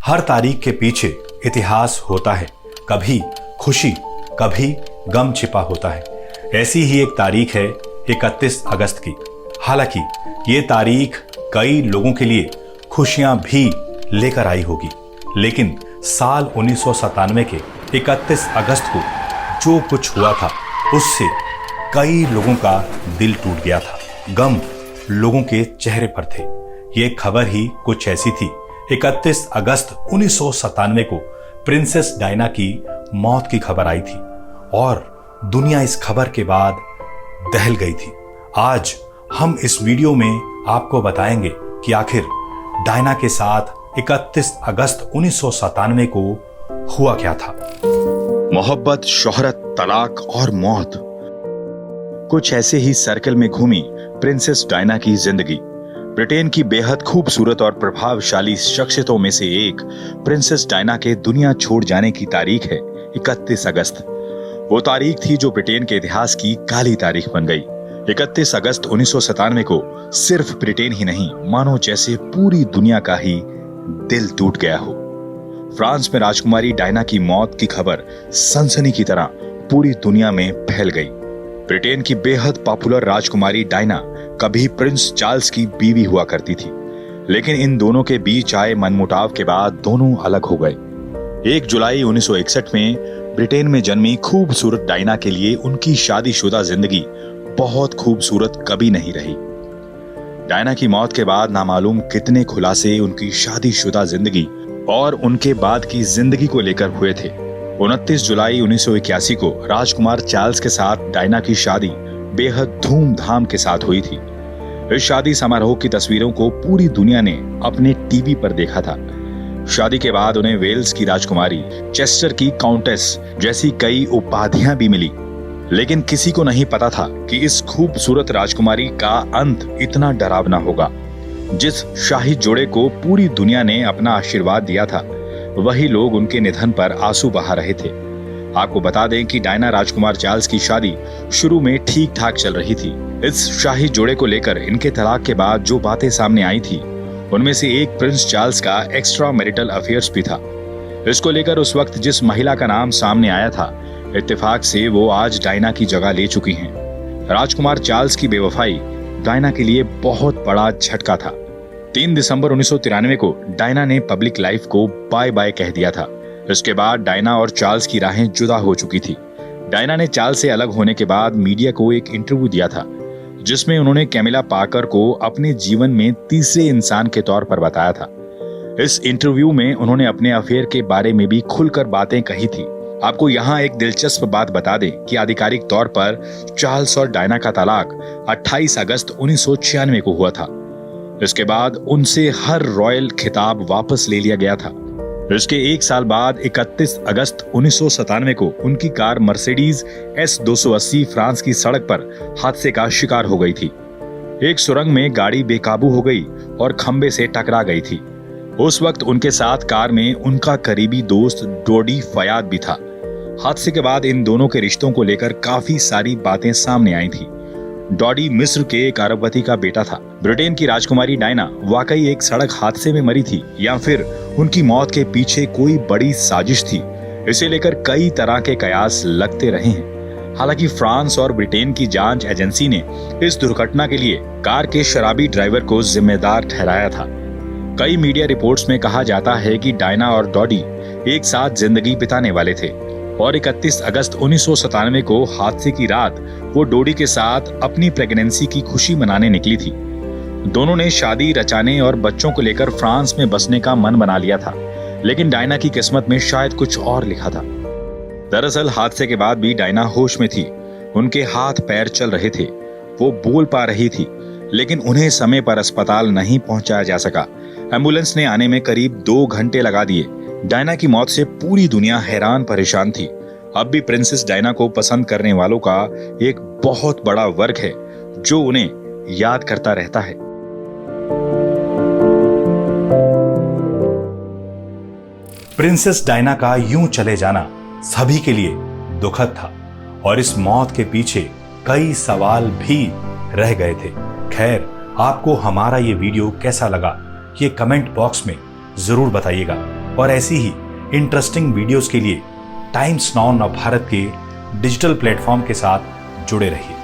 हर तारीख के पीछे इतिहास होता है, कभी खुशी कभी गम छिपा होता है। ऐसी ही एक तारीख है 31 अगस्त की। हालांकि ये तारीख कई लोगों के लिए खुशियां भी लेकर आई होगी, लेकिन साल 1997 के 31 अगस्त को जो कुछ हुआ था उससे कई लोगों का दिल टूट गया था। गम लोगों के चेहरे पर थे। ये खबर ही कुछ ऐसी थी। 31 अगस्त 1997 को प्रिंसेस डायना की मौत की खबर आई थी और दुनिया इस खबर के बाद दहल गई थी। आज हम इस वीडियो में आपको बताएंगे कि आखिर डायना के साथ 31 अगस्त 1997 को हुआ क्या था। मोहब्बत, शोहरत, तलाक और मौत, कुछ ऐसे ही सर्कल में घूमी प्रिंसेस डायना की जिंदगी। ब्रिटेन की बेहद खूबसूरत और प्रभावशाली शख्सियतों में से एक प्रिंसेस डायना के दुनिया छोड़ जाने की तारीख है 31 अगस्त। वो तारीख थी जो ब्रिटेन के इतिहास की काली तारीख बन गई। 31 अगस्त 1997 को सिर्फ ब्रिटेन ही नहीं, मानो जैसे पूरी दुनिया का ही दिल टूट गया हो। फ्रांस में राजकुमारी डायना की मौत की खबर सनसनी की तरह पूरी दुनिया में फैल गई। ब्रिटेन की बेहद पॉपुलर राजकुमारी डायना कभी प्रिंस चार्ल्स की बीवी हुआ करती थी, लेकिन इन दोनों के बीच आए मनमुटाव के बाद दोनों अलग हो गए। 1 जुलाई 1961 में ब्रिटेन में जन्मी खूबसूरत डायना के लिए उनकी शादीशुदा जिंदगी बहुत खूबसूरत कभी नहीं रही। डायना की मौत के बाद नामालूम कितने खुलासे उनकी शादीशुदा जिंदगी और उनके बाद की जिंदगी को लेकर हुए थे। 29 जुलाई 1981 को राजकुमार चार्ल्स के साथ डायना की शादी बेहद धूमधाम के साथ हुई थी। इस शादी समारोह की तस्वीरों को पूरी दुनिया ने अपने टीवी पर देखा था। शादी के बाद उन्हें वेल्स की राजकुमारी, चेस्टर की काउंटेस जैसी कई उपाधियां भी मिली, लेकिन किसी को नहीं पता था कि इस खूबसूरत राजकुमारी का अंत इतना डरावना होगा। जिस शाही जोड़े को पूरी दुनिया ने अपना आशीर्वाद दिया था, वही लोग उनके निधन पर आंसू बहा रहे थे। आपको बता दें कि डायना राजकुमार चार्ल्स की शादी शुरू में ठीक ठाक चल रही थी। इस शाही जोड़े को लेकर इनके तलाक के बाद जो बातें सामने आई थी, उनमें से एक प्रिंस चार्ल्स का एक्स्ट्रा मैरिटल अफेयर्स भी था। इसको लेकर उस वक्त जिस महिला का नाम सामने आया था, इत्तेफाक से वो आज डायना की जगह ले चुकी हैं। राजकुमार चार्ल्स की बेवफाई डायना के लिए बहुत बड़ा झटका था। 3 दिसंबर 1993 को डायना ने पब्लिक लाइफ को बाय बाय कह दिया था। इसके बाद डायना और चार्ल्स की राहें जुदा हो चुकी थी। डायना ने चार्ल्स से अलग होने के बाद मीडिया को एक इंटरव्यू दिया था, जिसमें उन्होंने कैमिला पार्कर को अपने जीवन में तीसरे इंसान के तौर पर बताया था। इस इंटरव्यू में उन्होंने अपने अफेयर के बारे में भी खुलकर बातें कही थी। आपको यहाँ एक दिलचस्प बात बता दें कि आधिकारिक तौर पर चार्ल्स और डायना का तलाक 28 अगस्त 1996 को हुआ था। इसके बाद उनसे हर रॉयल खिताब वापस ले लिया गया था। इसके 1 साल बाद 31 अगस्त 1997 को उनकी कार मर्सिडीज S280 फ्रांस की सड़क पर हादसे का शिकार हो गई थी। एक सुरंग में गाड़ी बेकाबू हो गई और खंबे से टकरा गई थी। उस वक्त उनके साथ कार में उनका करीबी दोस्त डॉडी फयाद भी था। हादसे के बाद इन दोनों के रिश्तों को लेकर काफी सारी बातें सामने आई थी। डॉडी मिस्र के एक अरबपति का बेटा था। ब्रिटेन की राजकुमारी डायना वाकई एक सड़क हादसे में मरी थी या फिर उनकी मौत के पीछे कोई बड़ी साजिश थी, इसे लेकर कई तरह के कयास लगते रहे हैं। हालांकि फ्रांस और ब्रिटेन की जांच एजेंसी ने इस दुर्घटना के लिए कार के शराबी ड्राइवर को जिम्मेदार ठहराया था। कई मीडिया रिपोर्ट्स में कहा जाता है कि डायना और डॉडी एक साथ जिंदगी बिताने वाले थे और 31 अगस्त 1997 को हादसे की रात वो डॉडी के साथ अपनी प्रेगनेंसी की खुशी मनाने निकली थी। दोनों ने शादी रचाने और बच्चों को लेकर फ्रांस में बसने का मन बना लिया था, लेकिन डायना की किस्मत में शायद कुछ और लिखा था। दरअसल हादसे के बाद भी डायना होश में थी। उनके हाथ पैर चल रहे थे, वो बोल पा रही थी, लेकिन उन्हें समय पर अस्पताल नहीं पहुंचाया जा सका। एम्बुलेंस ने आने में करीब 2 घंटे लगा दिए। डायना की मौत से पूरी दुनिया हैरान परेशान थी। अब भी प्रिंसेस डायना को पसंद करने वालों का एक बहुत बड़ा वर्ग है जो उन्हें याद करता रहता है। प्रिंसेस डायना का यूं चले जाना सभी के लिए दुखद था और इस मौत के पीछे कई सवाल भी रह गए थे। खैर, आपको हमारा ये वीडियो कैसा लगा ये कमेंट बॉक्स में जरूर बताइएगा और ऐसी ही इंटरेस्टिंग वीडियोस के लिए टाइम्स नाउ नवभारत के डिजिटल प्लेटफॉर्म के साथ जुड़े रहिए।